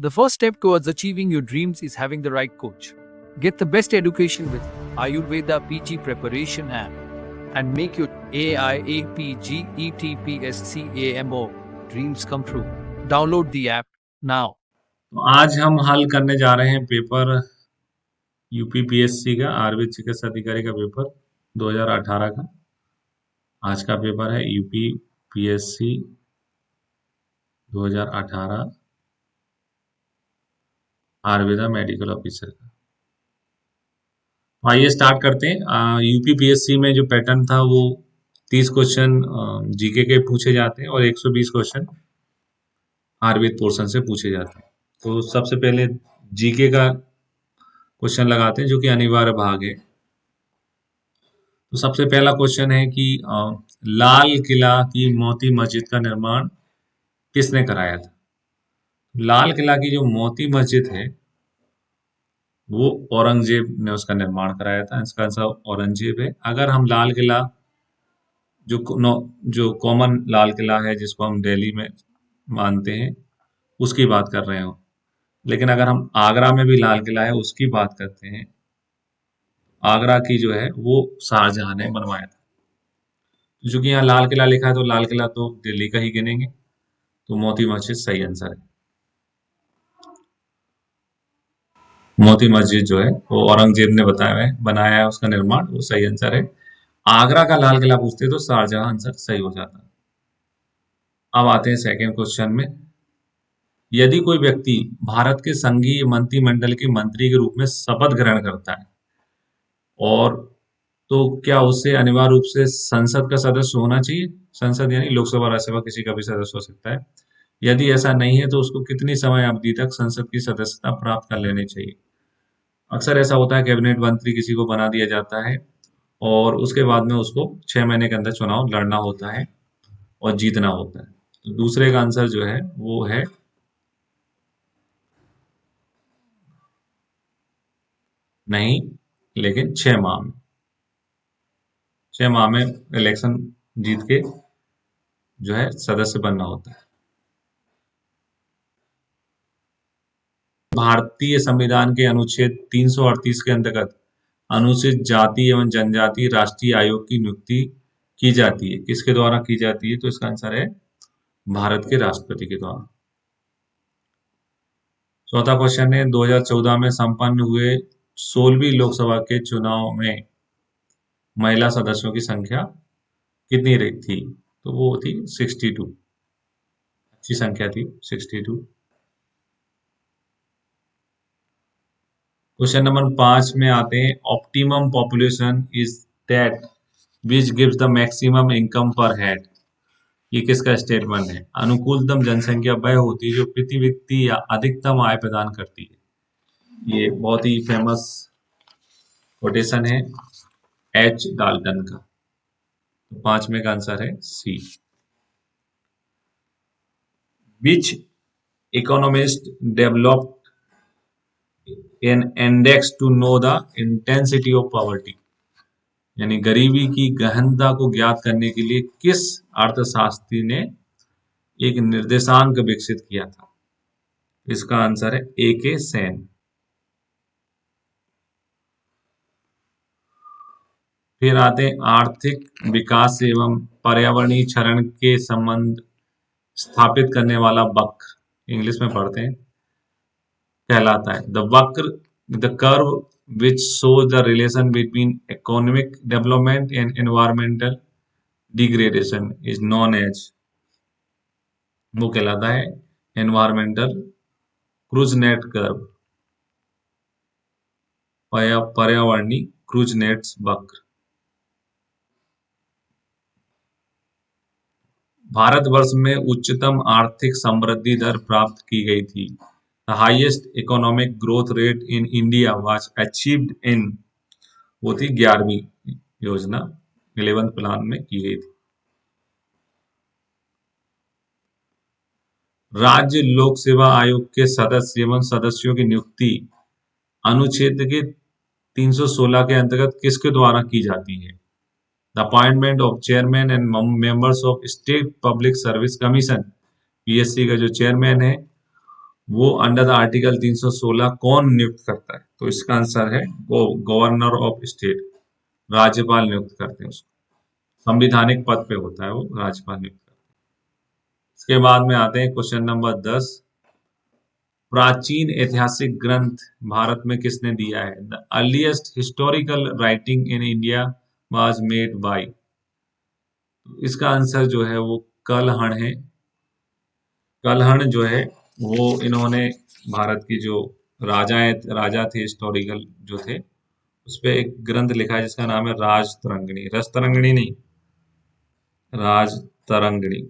The first step towards achieving your dreams is having the right coach. Get the best education with Ayurveda PG Preparation app and make your AIAPGETPSCAMO dreams come true. Download the app now. तो आज हम हल करने जा रहे हैं paper UPPSC का, आयुर्वेद चिकित्सा अधिकारी का पेपर 2018 का। आज का पेपर है यूपीपीएससी 2018 आयुर्वेदा मेडिकल ऑफिसर का। आइए स्टार्ट करते हैं। यूपीपीएससी में जो पैटर्न था वो 30 क्वेश्चन जीके के पूछे जाते हैं और 120 क्वेश्चन आयुर्वेद पोर्शन से पूछे जाते हैं। तो सबसे पहले जीके का क्वेश्चन लगाते हैं जो कि अनिवार्य भाग है। तो सबसे पहला क्वेश्चन है कि लाल किला की मोती मस्जिद का निर्माण किसने कराया था? लाल किला की जो मोती मस्जिद है वो औरंगजेब ने उसका निर्माण कराया था। इसका आंसर औरंगजेब है। अगर हम लाल किला जो कॉमन लाल किला है जिसको हम दिल्ली में मानते हैं उसकी बात कर रहे हो, लेकिन अगर हम आगरा में भी लाल किला है उसकी बात करते हैं, आगरा की जो है वो शाहजहां ने बनवाया था। चूंकि यहाँ लाल किला लिखा है तो लाल किला तो दिल्ली का ही गिनेंगे, तो मोती मस्जिद सही आंसर है। मोती मस्जिद जो है वो औरंगजेब ने बनाया है उसका निर्माण, वो सही आंसर है। आगरा का लाल किला पूछते तो शाहजहां आंसर सही हो जाता। अब आते हैं सेकंड क्वेश्चन में। यदि कोई व्यक्ति भारत के संघीय मंत्रिमंडल के मंत्री के रूप में शपथ ग्रहण करता है और तो क्या उससे अनिवार्य रूप से संसद का सदस्य होना चाहिए? संसद यानी लोकसभा, राज्यसभा, किसी का भी सदस्य हो सकता है। यदि ऐसा नहीं है तो उसको कितनी समय अवधि तक संसद की सदस्यता प्राप्त कर लेनी चाहिए? अक्सर ऐसा होता है कैबिनेट मंत्री किसी को बना दिया जाता है और उसके बाद में उसको 6 महीने के अंदर चुनाव लड़ना होता है और जीतना होता है। तो दूसरे का आंसर जो है वो है नहीं, लेकिन 6 माह में। 6 माह में इलेक्शन जीत के जो है सदस्य बनना होता है। भारतीय संविधान के अनुच्छेद 338 के अंतर्गत अनुसूचित जाति एवं जनजाति राष्ट्रीय आयोग की नियुक्ति की जाती है। किसके द्वारा की जाती है? तो इसका आंसर है भारत के राष्ट्रपति के द्वारा। चौथा क्वेश्चन है 2014 में संपन्न हुए 16वीं लोकसभा के चुनाव में महिला सदस्यों की संख्या कितनी रही थी? तो वो थी 62। अच्छी संख्या थी 62। क्वेश्चन नंबर 5 में आते हैं optimum population is that which gives the maximum income पर हेड। ये किसका स्टेटमेंट है? अनुकूलतम जनसंख्या वह होती है जो प्रति व्यक्ति या अधिकतम आय प्रदान करती है। ये बहुत ही फेमस कोटेशन है एच डाल्टन का। तो 5 में का आंसर है C. Which economist developed an index to know the intensity of poverty, यानी गरीबी की गहनता को ज्ञात करने के लिए किस अर्थशास्त्री ने एक निर्देशांक विकसित किया था? इसका आंसर है ए के सेन। फिर आते हैं आर्थिक विकास एवं पर्यावरणीय क्षरण के संबंध स्थापित करने वाला वक्र, इंग्लिश में पढ़ते हैं, कहलाता है द वक्र, the curve which shows the relation between economic development and environmental degradation is known as, वो कहलाता है एनवायरमेंटल क्रूज नेट कर्व, पर्यावरणीय क्रूज नेट वक्र। भारतवर्ष में उच्चतम आर्थिक समृद्धि दर प्राप्त की गई थी। The highest economic growth rate in India was achieved in, वो थी 11वीं योजना, 11th प्लान में की गई थी। राज्य लोक सेवा आयोग के सदस्य एवं सदस्यों की नियुक्ति अनुच्छेद के 316 के अंतर्गत किसके द्वारा की जाती है? The appointment of chairman and members of state public service commission, PSC का जो चेयरमैन है वो अंडर द आर्टिकल 316 कौन नियुक्त करता है? तो इसका आंसर है गवर्नर ऑफ स्टेट, राज्यपाल नियुक्त करते हैं उसको। संविधानिक पद पे होता है वो, राज्यपाल नियुक्त करते हैं। इसके बाद में आते हैं क्वेश्चन नंबर 10। प्राचीन ऐतिहासिक ग्रंथ भारत में किसने दिया है? The earliest historical writing in India was made by. इसका आंसर जो है वो कलहण है। कलहण जो है वो इन्होंने भारत की जो राजा थे हिस्टोरिकल जो थे, उस पे एक ग्रंथ लिखा है जिसका नाम है राजतरंगिणी। रसतरंगिणी नहीं, राजतरंगिणी।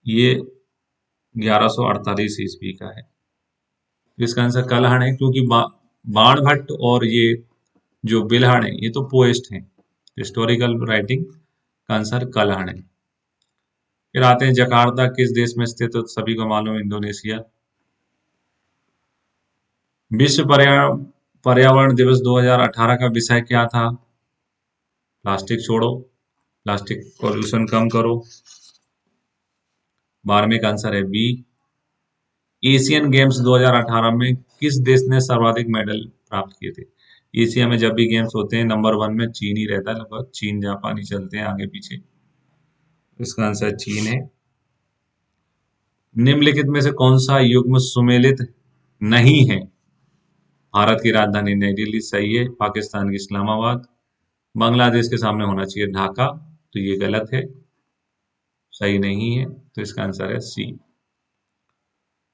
ये 1148 ईस्वी का है। इसका आंसर कलहण है, क्योंकि बाणभट्ट और ये जो बिल्हण है ये तो पोएस्ट हैं। हिस्टोरिकल राइटिंग का आंसर कलहण है। फिर आते हैं जकार्ता किस देश में स्थित है? तो सभी को मालूम है, इंडोनेशिया। विश्व पर्यावरण दिवस 2018 का विषय क्या था? प्लास्टिक छोड़ो, प्लास्टिक पॉल्यूशन कम करो। 12वें का आंसर है बी। एशियन गेम्स 2018 में किस देश ने सर्वाधिक मेडल प्राप्त किए थे? एशिया में जब भी गेम्स होते हैं नंबर 1 में चीन ही रहता है, लगभग चीन जापान ही चलते हैं आगे पीछे। इसका आंसर चीन है। निम्नलिखित में से कौन सा युग्म सुमेलित नहीं है? भारत की राजधानी नई दिल्ली सही है, पाकिस्तान की इस्लामाबाद, बांग्लादेश के सामने होना चाहिए ढाका, तो ये गलत है, सही नहीं है। तो इसका आंसर है सी।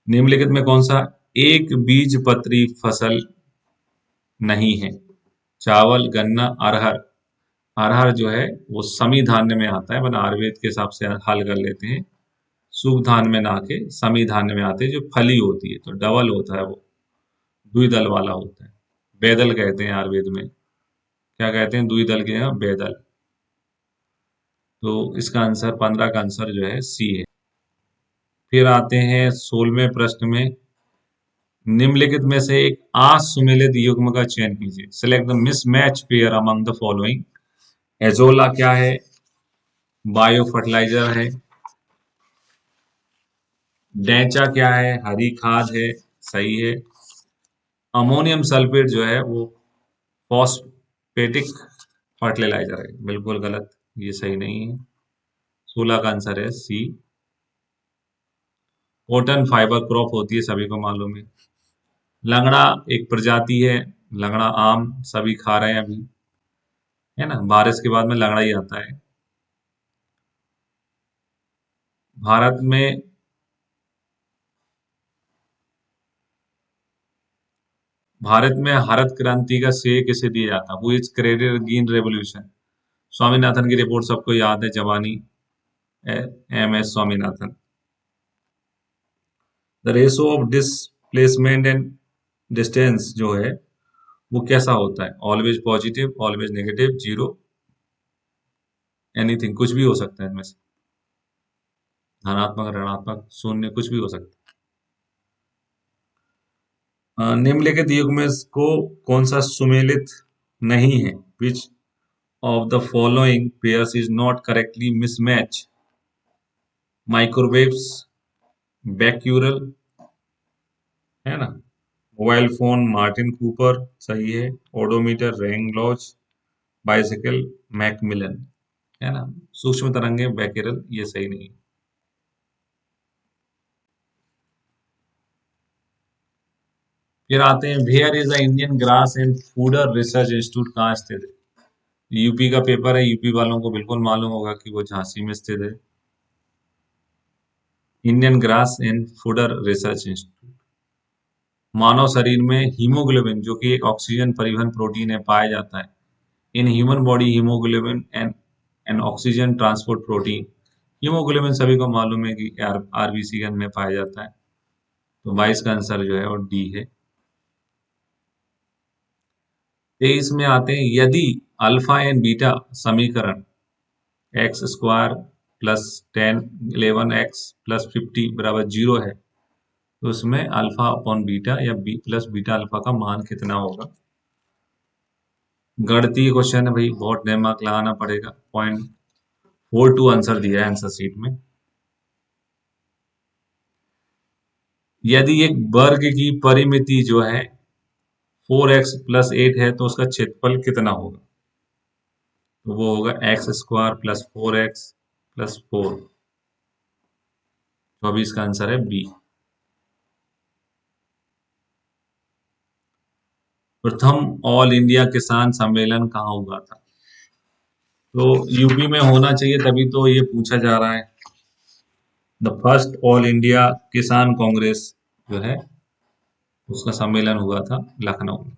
निम्नलिखित में कौन सा एक बीजपत्री फसल नहीं है? चावल, गन्ना, अरहर। अरहर जो है वो समी धान्य में आता है, वरना आयुर्वेद के हिसाब से हल कर लेते हैं। शुभ धान्य में ना के समी धान्य में आते हैं, जो फली होती है तो डबल होता है, वो द्विदल वाला होता है। बेदल कहते हैं आयुर्वेद में। क्या कहते हैं? द्विदल के जगह बेदल। तो इसका आंसर 15 का आंसर जो है सी है। फिर आते हैं 16वें प्रश्न में। निम्नलिखित में से एक असुमेलित युग्म का चयन कीजिए। Select the mismatch pair among the following. Azolla क्या है? बायो फर्टिलाइजर है। डेंचा क्या है? हरी खाद है, सही है। अमोनियम सल्फेट जो है वो फॉस्फेटिक फर्टिलाइजर है, बिल्कुल गलत, ये सही नहीं है। 16 का आंसर है सी। कॉटन फाइबर क्रॉप होती है, सभी को मालूम है। लंगड़ा एक प्रजाति है, लंगड़ा आम सभी खा रहे हैं अभी, है ना? बारिश के बाद में लंगड़ा ही आता है। भारत में हरित क्रांति का श्रेय किसे दिया जाता है? वो is credited green revolution. Swaminathan की रिपोर्ट सबको याद है, जवानी, M S Swaminathan. The ratio of displacement and distance जो है वो कैसा होता है? Always positive, always negative, zero, anything, कुछ भी हो सकता है इनमें से। धनात्मक, ऋणात्मक, शून्य, कुछ भी हो सकता है। निम्नलिखित युग में को कौन सा सुमेलित नहीं है? Which of the following pairs is not correctly mismatch? Microwaves, बैक्यूरल, है ना? मोबाइल फोन मार्टिन कूपर सही है। ओडोमीटर रेंगलॉज, बाइसिकल मैकमिलन, है ना? सूक्ष्म तरंगे बैक्यूरल, ये सही नहीं है। फिर आते हैं where is the Indian grass and fodder research institute कहाँ स्थित है? यूपी का पेपर है, यूपी वालों को बिल्कुल मालूम होगा कि वो झांसी में स्थित है। Indian grass and fodder research institute. मानव शरीर में हीमोग्लोबिन जो कि एक ऑक्सीजन परिवहन प्रोटीन है पाया जाता है। In human body haemoglobin and N oxygen transport protein. Haemoglobin सभी को मालूम है कि आरबीसी के अंदर पाया जाता है। तो 22 का आंसर जो है वो डी है। 23 में आते हैं, यदि अल्फा एंड बीटा समीकरण एक्स स्क्वायर प्लस 10 11 x + 50 बराबर 0 है, तो उसमें अल्फा अपॉन बीटा या बी प्लस बीटा अल्फा का मान कितना होगा? गणितीय क्वेश्चन है भाई, बहुत दिमाग लगाना पड़ेगा। 0.5 4 2 आंसर दिया है आंसर शीट में। यदि एक वर्ग की परिमिति जो है 4x प्लस 8 है तो उसका क्षेत्रफल कितना होगा? तो वो होगा x square plus 4x plus 4। तो अभी इसका आंसर है बी। प्रथम ऑल इंडिया किसान सम्मेलन कहाँ हुआ था? तो यूपी में होना चाहिए, तभी तो ये पूछा जा रहा है। द फर्स्ट ऑल इंडिया किसान कांग्रेस जो है उसका सम्मेलन हुआ था लखनऊ में।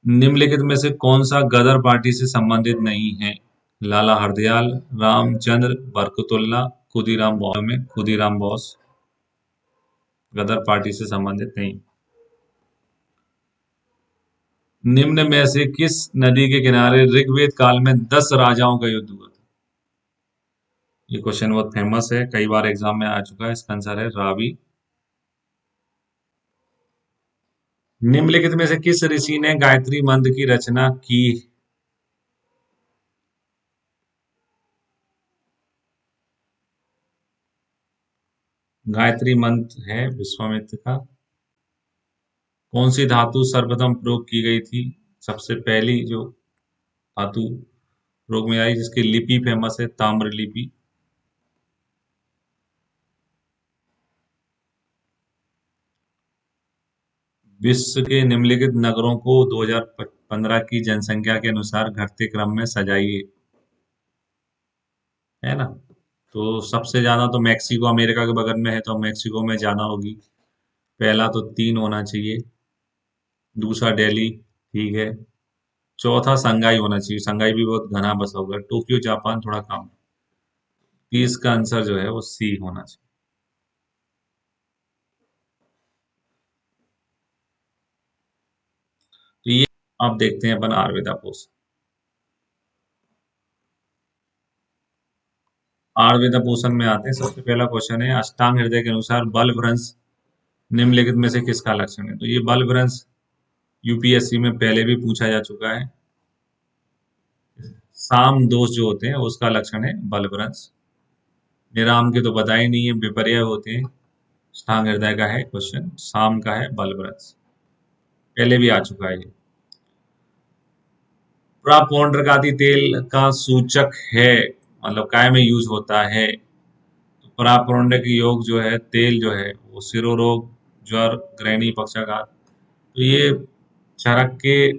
निम्नलिखित में से कौन सा गदर पार्टी से संबंधित नहीं है? लाला हरदयाल, रामचंद्र बरकतुल्ला, खुदीराम बोस गदर पार्टी से संबंधित नहीं। निम्न में से किस नदी के किनारे ऋग्वेद काल में 10 राजाओं का युद्ध हुआ था? ये क्वेश्चन बहुत फेमस है, कई बार एग्जाम में आ चुका है। इसका आंसर है रावी। निम्नलिखित में से किस ऋषि ने गायत्री मंत्र की रचना की? गायत्री मंत्र है विश्वामित्र का। कौन सी धातु सर्वप्रथम प्रयोग की गई थी? सबसे पहली जो धातु प्रयोग में आई जिसकी लिपि फेमस है, ताम्र लिपि। विश्व के निम्नलिखित नगरों को 2015 की जनसंख्या के अनुसार घटते क्रम में सजाइए। है ना? तो सबसे ज्यादा तो मैक्सिको अमेरिका के बगल में है, तो मैक्सिको में जाना होगी। पहला तो 3 होना चाहिए, दूसरा दिल्ली, ठीक है, चौथा संघाई होना चाहिए। संघाई भी बहुत घना बसा हुआ है। टोक्यो जापान थोड़ा कम। 30 का आंसर जो है वो सी होना चाहिए। तो ये आप देखते हैं अपन आयुर्वेदा पोष। आयुर्वेदा पोषण में आते हैं। सबसे पहला क्वेश्चन है, अष्टांग हृदय के अनुसार बल भ्रंश निम्नलिखित में से किसका लक्षण है? तो ये बल भ्रंश यूपीएससी में पहले भी पूछा जा चुका है। साम दोष जो होते हैं उसका लक्षण है बल भ्रंश। निराम के तो पता ही नहीं है, विपर्य होते हैं। अष्टांग हृदय का है क्वेश्चन, साम का है बल भ्रंश, पहले भी आ चुका है ये। प्रापौंड्रकाती तेल का सूचक है, मतलब काय में यूज होता है? तो प्रापौंड्रिक योग जो है तेल जो है वो सिरोरोग, ज्वर, घृणी, पक्षाघात, तो ये चरक के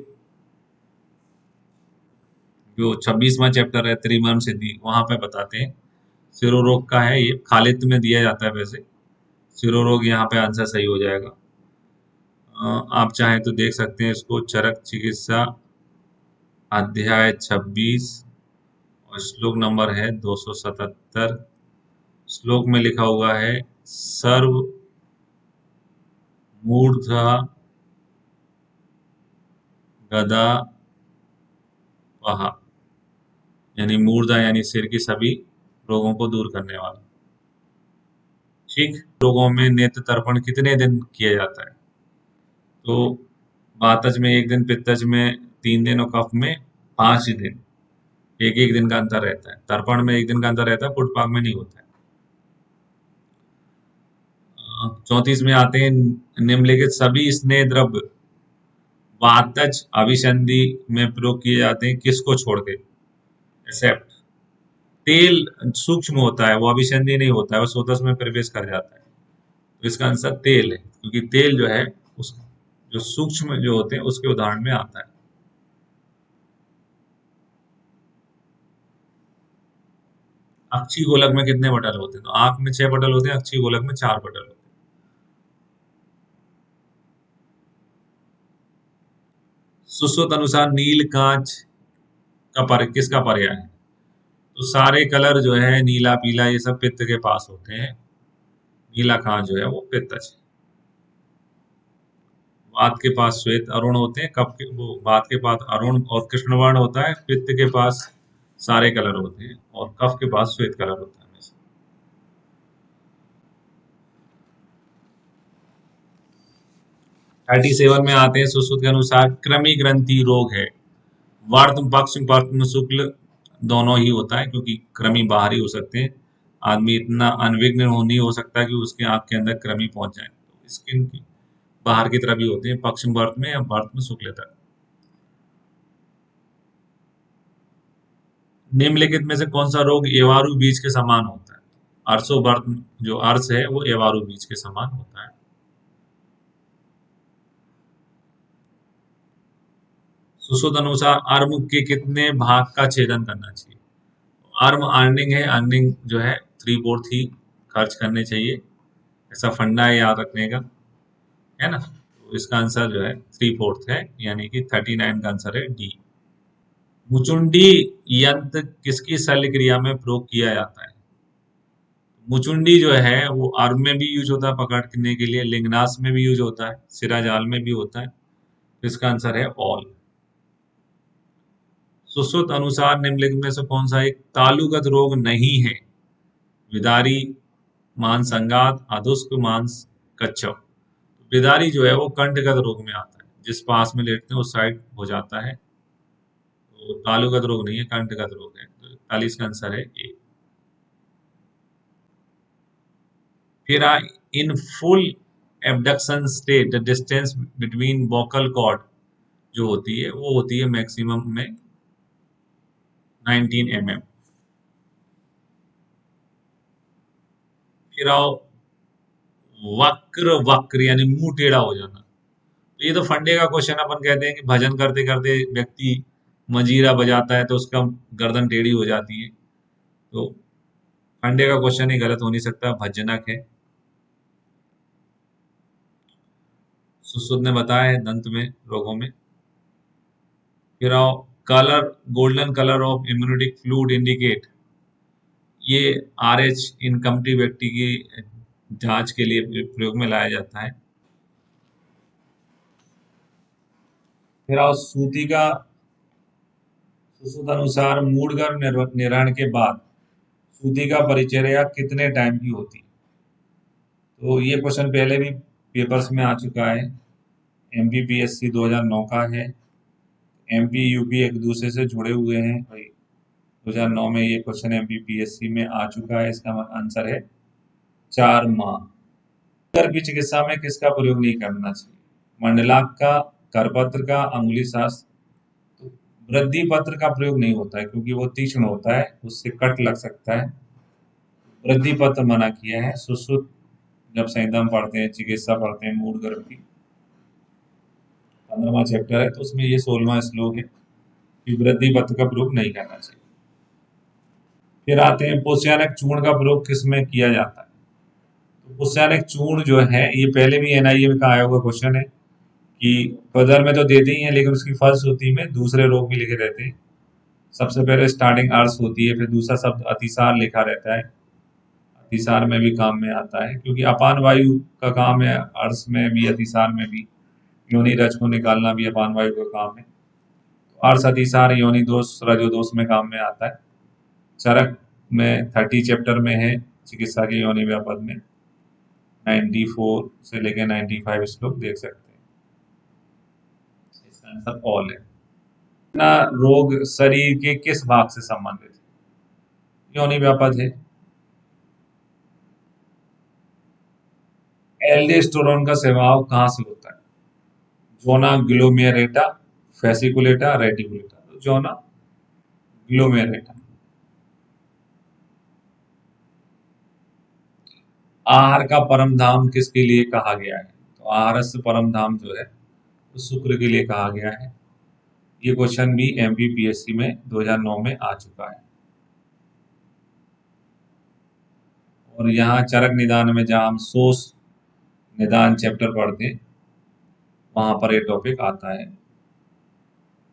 जो 26वां चैप्टर है त्रिमर्म सिद्धि वहां पे बताते हैं। सिरोरोग का है ये, खालिद में दिया जाता है वैसे। सिरोरोग यहाँ पे आंसर सही हो जाएगा। आप चाहें तो देख सकते हैं इसको, चरक चिकित्सा अध्याय 26 और श्लोक नंबर है 277। श्लोक में लिखा हुआ है सर्व मूर्धा गदा वहा, यानी मूर्धा यानी सिर की सभी रोगों को दूर करने वाला। ठीक, रोगों में नेत्र तर्पण कितने दिन किया जाता है? तो वातज में 1 दिन, पित्तज में 3 दिन और कफ में 5 दिन। एक एक दिन का अंतर रहता है। तर्पण में 1 दिन का अंतर रहता है, पुटपाक में नहीं होता है। 34 में आते हैं, निम्नलिखित सभी स्नेह द्रव्य वातज अभिसंधि में प्रयोग किए जाते हैं किसको छोड़ के? एक्सेप्ट तेल सूक्ष्म होता है, वो अभिसंधि नहीं होता है, वो सोतस में प्रवेश कर जाता है। तो इसका आंसर तेल है, क्योंकि तेल जो है उस जो सूक्ष्म जो होते हैं उसके उदाहरण में आता है। अक्षी गोलक में कितने पटल होते हैं? तो आंख में 6 पटल होते हैं, अक्षी गोलक में 4 पटल होते हैं। सुश्रुत अनुसार नील कांच का किसका पर्याय है? तो सारे कलर जो है नीला पीला ये सब पित्त के पास होते हैं। नीला कांच जो है वो पित्तज है। वात के पास श्वेत अरुण होते हैं, कफ के वो वात के पास अरुण और कृष्णवर्ण होता है, पित्त के पास सारे कलर होते हैं और कफ के पास श्वेत कलर होता है हमेशा। 37 में आते हैं, सुश्रुत के अनुसार कृमि ग्रंथि रोग है वर्त पक्ष पद्म शुक्ल दोनों ही होता है, क्योंकि कृमि बाहर ही हो सकते हैं। आदमी इतना अनविघ्न नहीं हो सकता कि उसके आंख के अंदर कृमि पहुंच जाए। तो स्किन की बाहर की तरफ ही होते हैं, पश्चिम वर्त में या वर्त में शुक्ल तक। निम्नलिखित में से कौन सा रोग एवारू बीज के समान होता है? अर्शोवर्त जो अर्श है वो एवारू बीज के समान होता है। सुश्रुत अनुसार अर्म के कितने भाग का छेदन करना चाहिए? अर्म अर्निंग है, अर्निंग जो है 3/4 ही खर्च करने चाहिए, ऐसा फंडा है याद रखने का, है ना। तो इसका आंसर जो है 3/4 है, यानी कि 39 का आंसर है डी। मुचुंडी यंत्र किसकी शल्य क्रिया में प्रयोग किया जाता है? मुचुंडी जो है वो अर्म में भी यूज होता है पकड़ने के लिए, लिंगनास में भी यूज होता है, सिराजाल में भी होता है। तो इसका आंसर है ऑल। सुश्रुत अनुसार निम्नलिखित में से कौन सा एक तालुगत रोग नहीं है? विदारी, मांस अंगात, अधुष्क, मांस कच्छप। विदारी जो है वो कंठगत रोग में आता है, जिस पास में लेटते हैं उस साइड हो जाता है। तो तालुगत रोग नहीं है, कंठगत रोग है। तो 41 का आंसर है ए। फिर in full abduction state the distance between vocal cord जो होती है वो होती है मैक्सिमम में 19 mm। फिर आओ वक्र, वक्र यानी मुंह टेढ़ा हो जाना। तो ये तो फंडे का क्वेश्चन, अपन कहते हैं कि भजन करते करते व्यक्ति मंजीरा बजाता है तो उसका गर्दन टेढ़ी हो जाती है। तो फंडे का क्वेश्चन ही गलत हो नहीं सकता, भजनक है। सुश्रुत ने बताया है दंत में रोगों में। फिर आओ कलर, गोल्डन कलर ऑफ इम्यूनिटिक फ्लूइड इंडिकेट, ये RH इनकम्प्टी व्यक्ति की जांच के लिए प्रयोग में लाया जाता है। फिर आओ सूती का, सुश्रुत अनुसार मूढ़गर्भ निरण के बाद सूती का परिचर्या कितने टाइम की होती? तो ये क्वेश्चन पहले भी पेपर्स में आ चुका है, MPPSC 2009 का है। MP UP एक दूसरे से जुड़े हुए हैं भाई। 2009 में ये क्वेश्चन MPPSC में आ चुका है। इसका आंसर है 4 माह। दर्द की चिकित्सा में किसका प्रयोग नहीं करना चाहिए? मंडलाक का, करपत्र का, अंगुली शास्त्र। तो वृद्धि पत्र का प्रयोग नहीं होता है क्योंकि वो तीक्ष्ण होता है, उससे कट लग सकता है। वृद्धि पत्र मना किया है। सुश्रुत जब संहिता में पढ़ते हैं, चिकित्सा पढ़ते हैं मूढ़ गर्भ की, 15वां चैप्टर है, तो उसमें ये 16वां श्लोक है कि वृद्धि पत्र का प्रयोग नहीं करना चाहिए। फिर आते हैं पोषानक चूर्ण का प्रयोग किसमें किया जाता है? तो पोषानक चूर्ण जो है ये पहले भी NIA का आया हुआ क्वेश्चन है कि पदर में तो देते ही हैं, लेकिन उसकी फलश्रुति में दूसरे रोग भी लिखे रहते हैं। सबसे पहले स्टार्टिंग अर्श होती है, फिर दूसरा शब्द अतिसार लिखा रहता है। अतिसार में भी काम में आता है क्योंकि अपान वायु का काम है, अर्श में भी अतिसार में भी। योनि रज को निकालना भी अपान वायु का काम है। तो अर्श अतिसार योनि दोष रजो दोष में काम में आता है। चरक में 30 चैप्टर में है चिकित्सा के योनि व्यापद में, 94 से लेकर 95 श्लोक देख सकते हैं। इसका आंसर ऑल है ना। रोग शरीर के किस भाग से संबंधित है? योनि व्यापद है। एल्डोस्टेरोन का स्वभाव कहाँ से होता है? जोना ग्लोमेरुलेटा, फेसिकुलेटा, रेटिकुलेटा। तो जोना ग्लोमेरुलेटा। आहार का परम धाम किसके लिए कहा गया है? तो आहार से परम धाम जो है वो शुक्र के लिए कहा गया है। ये क्वेश्चन भी MPPSC में 2009 में आ चुका है। और यहाँ चरक निदान में जहाँ हम शोष निदान चैप्टर पढ़ते हैं वहां पर ये टॉपिक आता है।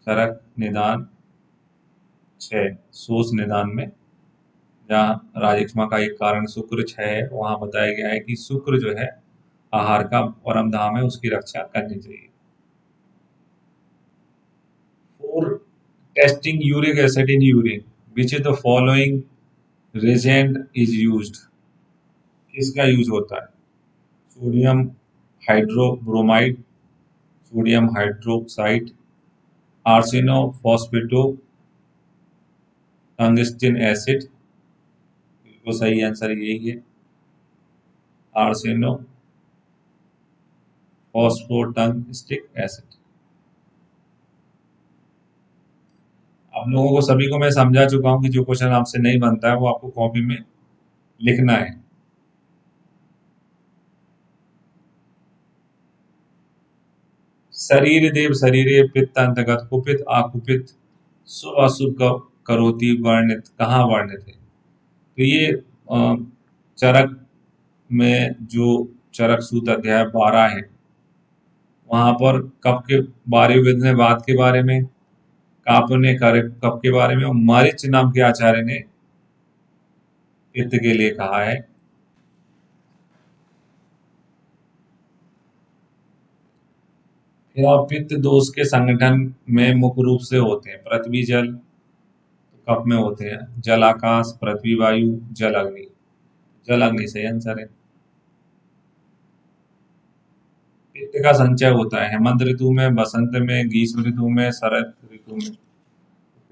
चरक निदान 6 शोष निदान में जहाँ राजक्षमा का एक कारण शुक्र 6 है, वहां बताया गया है कि शुक्र जो है आहार का परम धाम है, उसकी रक्षा करनी चाहिए। For testing uric acid in urine which is the following reagent is used, किसका यूज होता है? Sodium hydrobromide, sodium hydroxide, arseno phosphato, tungsten acid, बिल्कुल सही आंसर यही है। Arseno phosphotungstic acid. आप लोगों को सभी को मैं समझा चुका हूं कि जो क्वेश्चन आपसे नहीं बनता है वो आपको कॉपी में लिखना है। शरीर देव शरीरे पित्त अंतर्गत कुपित आकुपित शुभ अशुभ करोति वर्णित कहाँ वर्णित है? तो ये चरक में जो चरक सूत्र अध्याय 12 है वहां पर कप के बारे में बात के बारे में, काप ने कप के बारे में और मारिच नाम के आचार्य ने पित्त के लिए कहा है। फिर आप पित्त दोष के संगठन में मुख्य रूप से होते हैं पृथ्वी जल, कप में होते हैं जल आकाश, पृथ्वी वायु, जल अग्नि। जल अग्नि सही आंसर है। पित्त का संचय होता है हेमंत ऋतु में, बसंत में, ग्रीष्म ऋतु में, शरद ऋतु में।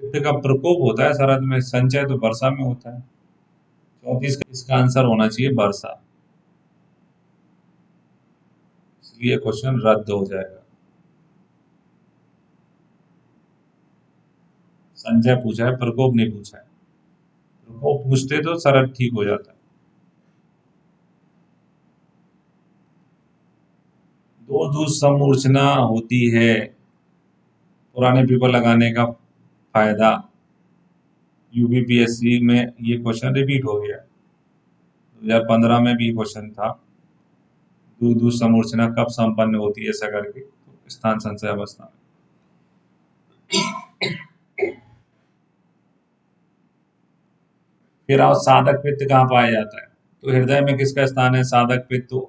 पित्त का प्रकोप होता है शरद में, संचय तो वर्षा में होता है। 34 इसका आंसर होना चाहिए वर्षा, इसलिए क्वेश्चन रद्द हो जाएगा। संचय पूछा है, प्रकोप नहीं पूछा है। प्रकोप पूछते तो शरद ठीक हो जाता है। दो दूध समूर्छना होती है, पुराने पेपर लगाने का फायदा। यूपीपीएससी में ये क्वेश्चन रिपीट हो गया, 2015 में भी क्वेश्चन था। दूध समूर्छना कब संपन्न होती है ऐसा करके, तो स्थान संशय अवस्था में। फिर आओ साधक पित्त कहाँ पाया जाता है? तो हृदय में किसका स्थान है? साधक पित्त तो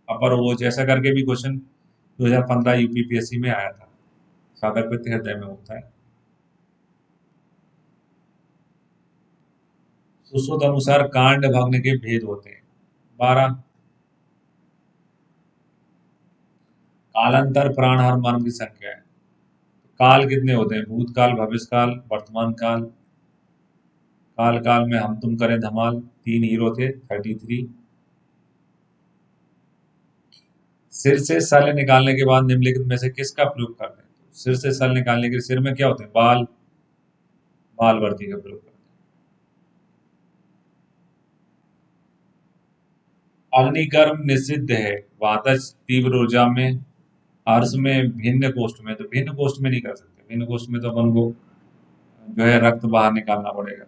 अपर ओज, ऐसा करके भी क्वेश्चन 2015 यूपीपीएससी में आया था। साधक पित्त हृदय में होता है। सुश्रुत अनुसार कांड भग्न के भेद होते हैं 12। कालांतर प्राणहर मर्म की संख्या है। काल कितने होते हैं? भूतकाल, भविष्यकाल, वर्तमान काल। काल काल में हम तुम करें धमाल, 3 हीरो थे, 33। सिर से सल निकालने के बाद निम्नलिखित में से किसका प्रयोग करते हैं? तो सिर से सल निकालने के सिर में क्या होते हैं? बाल, बाल वर्ती का प्रयोग करते हैं। अग्निकर्म निषिद्ध है, वातज तीव्र ऊर्जा में, अर्श में, भिन्न कोष्ठ में। तो भिन्न कोष्ठ में नहीं कर सकते, भिन्न कोष्ठ में तो अपन को जो है रक्त बाहर निकालना पड़ेगा।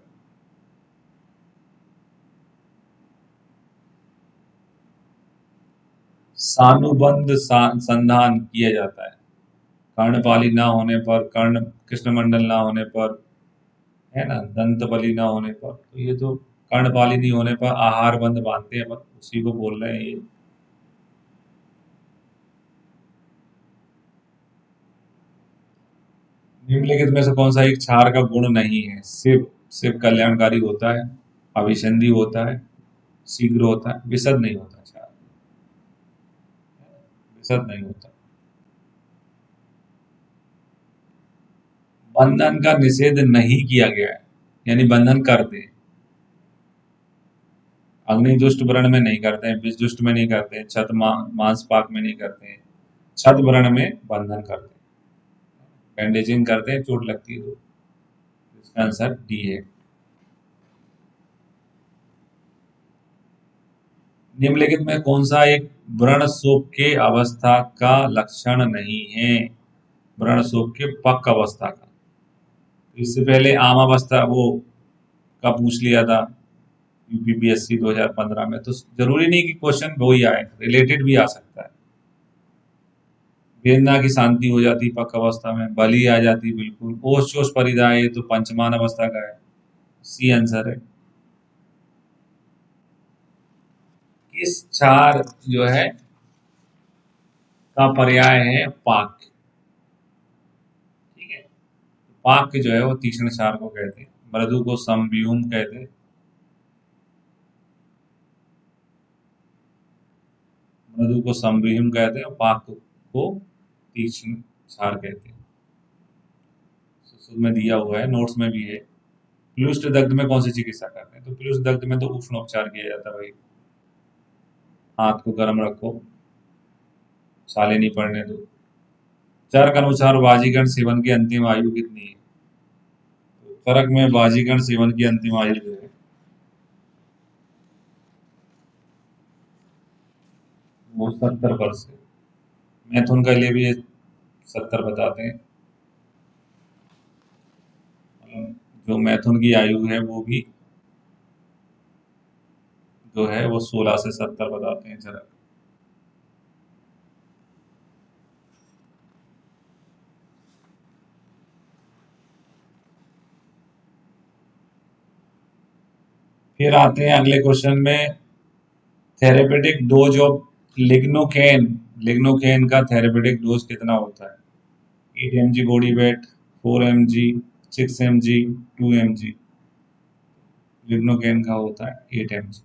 सानुबंध संधान किया जाता है कर्णपाली ना होने पर, कर्ण कृष्णमंडल ना होने पर, है ना, दंत बलि ना होने पर। तो ये तो कर्णपाली नहीं होने पर आहार बंद बांधते हैं अपन, उसी को बोल रहे हैं ये। निम्नलिखित में से कौन सा एक क्षार का गुण नहीं है? शिव, शिव कल्याणकारी होता है, अभिसंधि होता है, शीघ्र होता है, विशद नहीं होता। क्षार विशद नहीं होता। बंधन का निषेध नहीं किया गया है, यानी बंधन करते हैं। अग्नि दुष्ट वर्ण में नहीं करते हैं, विष दुष्ट में नहीं करते हैं, छत मांस पाक में नहीं करते हैं, छत वर्ण में बंधन करते हैं, बैंडेजिंग करते हैं, चोट लगती है तो। इसका आंसर डी है। निम्नलिखित में कौन सा एक व्रण शोक के अवस्था का लक्षण नहीं है? व्रण शोक के पक्क अवस्था का। इससे पहले आम अवस्था वो का पूछ लिया था यूपीपीएससी 2015 में, तो जरूरी नहीं कि क्वेश्चन वो ही आए, रिलेटेड भी आ सकता है। वेदना की शांति हो जाती पक्क अवस्था में, बलि आ जाती बिल्कुल, ओष चोष परिदाय ये तो पंचमान अवस्था का है। सी आंसर है। किस क्षार जो है का पर्याय है पाक? ठीक है, पाक जो है वो तीक्ष्ण क्षार को कहते हैं, मृदु को समव्यूम कहते हैं, मृदु को समव्यूम कहते हैं और पाक को तीक्ष्ण क्षार कहते हैं। सूत्र में दिया हुआ है, नोट्स में भी है। प्लुष्ट दग्ध में कौन सी चिकित्सा करते हैं? तो प्लुष्ट दग्ध में तो उष्णोपचार किया जाता है भाई, हाथ को गर्म रखो, छाले नहीं पड़ने दो। चरक अनुसार बाजीगर सेवन की अंतिम आयु कितनी है? तो चरक में बाजीगर सेवन की अंतिम आयु जो है वो 70 वर्ष है। मैथुन के लिए भी ये 70 बताते हैं। जो मैथुन की आयु है वो भी जो है वो 16 से 70 बताते हैं चरक। फिर आते हैं अगले क्वेश्चन में, therapeutic dose of lignocaine. Lignocaine का थेरेपेटिक डोज कितना होता है? 8 mg body weight, 4 mg, 6 mg, 2 mg। Lignocaine का होता है 8 mg।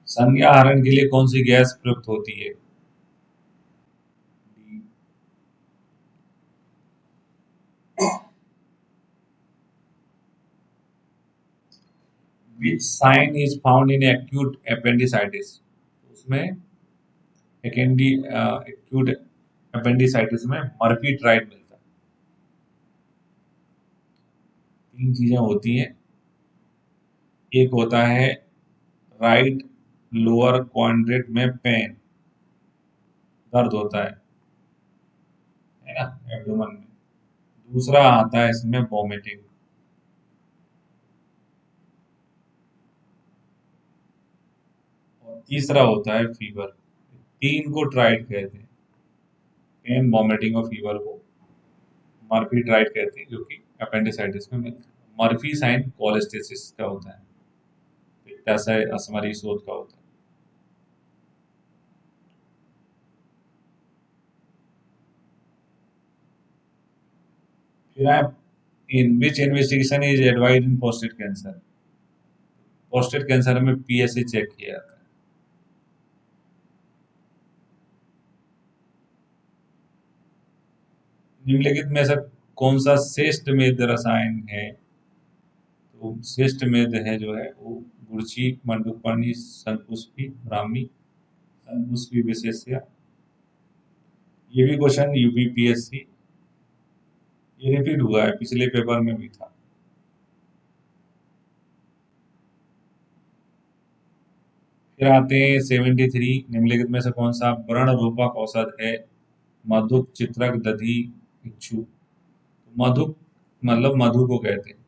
संज्ञाहरण के लिए कौन सी गैस प्रयुक्त होती है? Which sign is found in acute appendicitis? उसमें एक्यूट अपेंडिसाइटिस में मर्फी ट्राइड मिलता है। 3 चीजें होती हैं। एक होता है राइट लोअर क्वाड्रेंट में पेन, दर्द होता है ना, एब्डोमेन में। दूसरा आता है इसमें वॉमिटिंग, और तीसरा होता है फीवर। तीन को ट्राइड कहते हैं, पेन, वॉमिटिंग और फीवर को मर्फी ट्राइड कहते हैं, जो कि अपेंडिसाइटिस में मिलता है। मर्फी साइन कोलेस्टेसिस का होता है, पित्ताशय असमरी शोथ का होता है। फिर आप, in which investigation is advised in prostate cancer? Prostate cancer में पीएसए चेक किया जाता है। निम्नलिखित में से कौन सा श्रेष्ठ मेद रसायन है? तो श्रेष्ठ मेद है जो है वो गुड़ची, मंडूकपर्णी, शंकुष्पी, ब्राह्मी, शंकुष्पी विशेष्या। ये भी क्वेश्चन यूपीपीएससी, ये रिपीट हुआ है, पिछले पेपर में भी था। फिर आते हैं 73, निम्नलिखित में से कौन सा व्रण रूपक औषध है? मधुक, चित्रक, दधि, इच्छु। मधुक मतलब मधु को कहते हैं।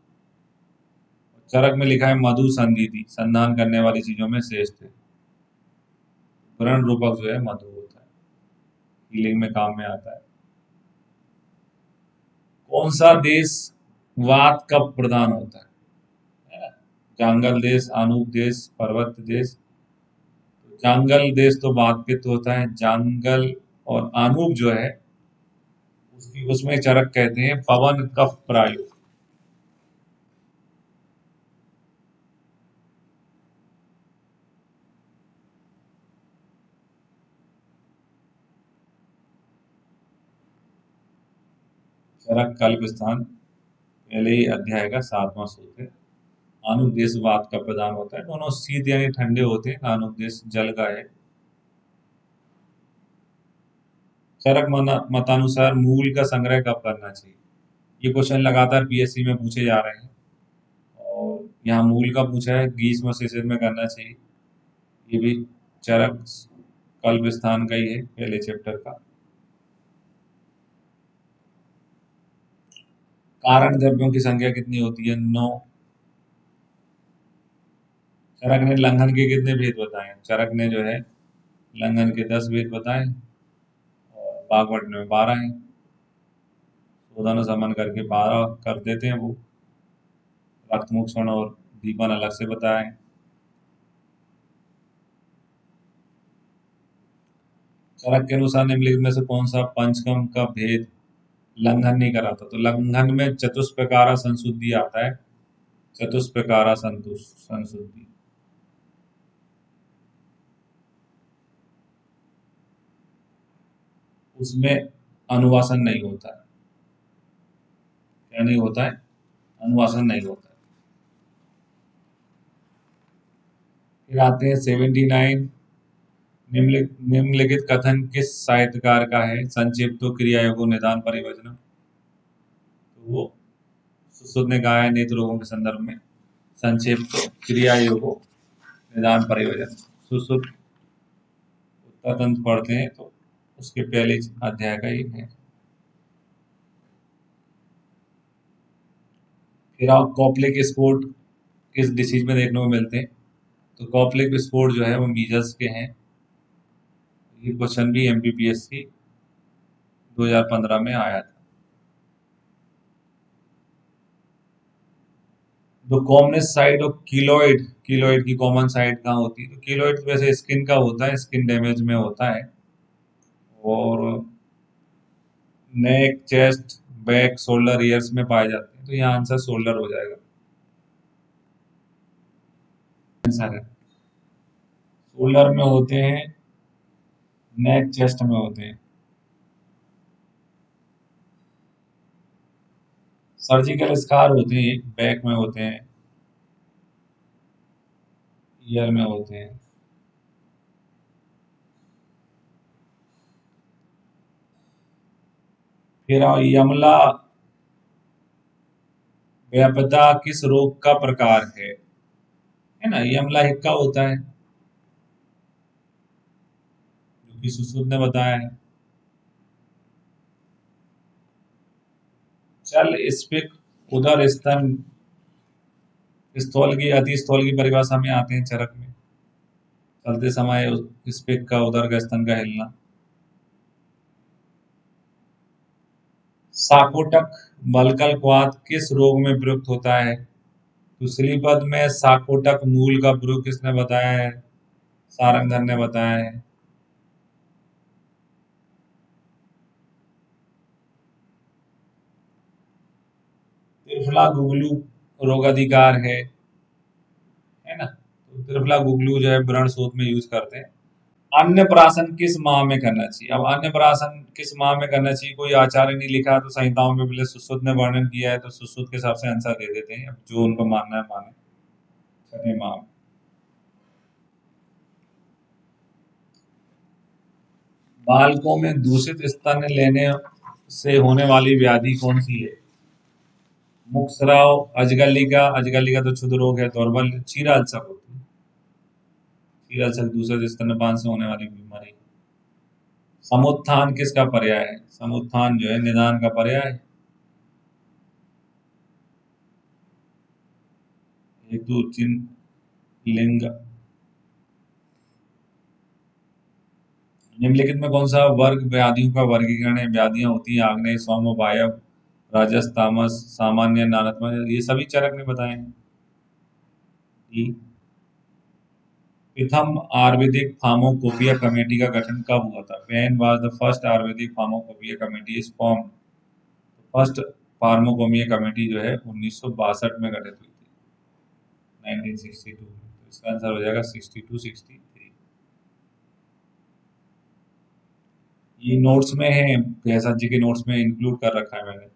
चरक में लिखा है मधु संधिति, संधान करने वाली चीजों में श्रेष्ठ है। व्रण रूपक जो है मधु होता है, हीलिंग में काम में आता है। कौन सा देश वात कब प्रदान होता है ना? जंगल देश, अनूप देश, पर्वत देश। जंगल देश तो वात पित्त होता है, जंगल और अनूप जो है उसकी उसमें चरक कहते हैं पवन कफ प्रायु। चरक कल्प स्थान पहले ही अध्याय का 7वां सूत्र है। आनुक देश वात का प्रदान होता है, दोनों शीत यानी ठंडे होते हैं, आनुक देश जल का है। चरक मतानुसार मूल का संग्रह कब करना चाहिए? ये क्वेश्चन लगातार पीएससी में पूछे जा रहे हैं, और यहाँ मूल का पूछा है, ग्रीष्म सेशन में करना चाहिए। ये भी चरक कल्प स्थान का ही है, पहले चैप्टर का। कारण द्रव्यों की संख्या कितनी होती है? 9। चरक ने लंघन के कितने भेद बताए? चरक ने जो है लंघन के 10 भेद बताए, और बागवट में 12 हैं। शोधन समन करके 12 कर देते हैं वो। रक्तमोक्षण और दीपन अलग से बताए। चरक के अनुसार निम्नलिखित में से कौन सा पंचकम का भेद लंघन नहीं कराता? तो लंघन में चतुष्प्रकारा संशुद्धि आता है, चतुष्प्रकारा संशुद्धि। उसमें अनुवासन नहीं होता है। क्या नहीं होता है? अनुवासन नहीं होता है। फिर आते हैं 79। निम्नलिखित कथन किस साहित्यकार का है? संक्षिप्तो क्रियायोगो निदान परिवचनम। तो वो सुश्रुत ने कहा है नेत्र रोगों के संदर्भ में। संक्षिप्तो क्रियायोगो निदान परिवचन। सुश्रुत उत्तर तंत्र पढ़ते हैं तो उसके पहले अध्याय का ही है। फिर आप कॉप्लिक स्पोर्ट किस डिसीज में देखने को मिलते हैं? तो कॉप्लिक स्पोर्ट जो है वो मीजल्स के हैं। ये क्वेश्चन भी एमपीपीएससी 2015 में आया था। द कॉमनेस्ट साइट ऑफ कीलोइड, कीलोइड की कॉमन साइट कहाँ होती है? तो कीलोइड वैसे स्किन का होता है, स्किन डैमेज में होता है। और नेक, चेस्ट, बैक, शोल्डर, ईयर्स में पाए जाते हैं। तो यहाँ आंसर शोल्डर हो जाएगा। आंसर है शोल्डर में होते हैं, नेक चेस्ट में होते हैं। सर्जिकल स्कार होते हैं, बैक में होते हैं, ईयर में होते हैं। फिर यमला व्यापदा किस रोग का प्रकार है ना? यमला हिक्का होता है, जो कि सुश्रुत ने बताया है। चल स्पिक उदर स्तन स्थल की, अति स्थल की परिभाषा में आते हैं चरक में। चलते समय स्पिक का, उदर का, स्तन का हिलना। साकोटक बलकल क्वाथ किस रोग में प्रयुक्त होता है? तो श्रीपद में साकोटक मूल का प्रयोग किसने बताया है? सारंगधर ने बताया है। त्रिफला गुगलू रोगाधिकार है ना? तो त्रिफला गुगलू जो है व्रण शोथ में यूज करते हैं। अन्नप्राशन किस माह में करना चाहिए? अब अन्नप्राशन किस माह में करना चाहिए, कोई आचार्य नहीं लिखा, तो संहिताओं में पहले सुश्रुत ने वर्णन किया है, तो सुश्रुत के हिसाब से आंसर दे देते हैं। अब जो उनको मानना है माने। छठे माह में। बालकों में दूषित स्तन लेने से होने वाली व्याधि कौन सी है? मुखस्राव, अजगल्लिका, अजगल्लिका तो क्षुद्र रोग है, दौर्बल्य, चीरा अल्सर होती है। चीरा अल्सर दूसरे स्तनपान से होने वाली बीमारी। समुत्थान किसका पर्याय है? समुत्थान जो है निदान का पर्याय है। हेतु, चिन्ह, लिंग। निम्नलिखित में कौन सा वर्ग व्याधियों का वर्गीकरण है? व्याधियां होती हैं आग्नेय, सौम्य, वायव, राजस, तामस, सामान्य, नानात्मक। ये सभी चरक ने बताए हैं। ई। प्रथम आयुर्वेदिक फार्माकोपिया कमेटी का गठन कब हुआ था? When was the first Ayurvedic pharmacopoeia committee is formed? First pharmacopoeia committee जो है 1962 में गठित हुई थी, 1962 में। तो इसका आंसर हो जाएगा 62, 63। ये नोट्स में है, प्रयासाद जी के नोट्स में इंक्लूड कर रखा है मैंने।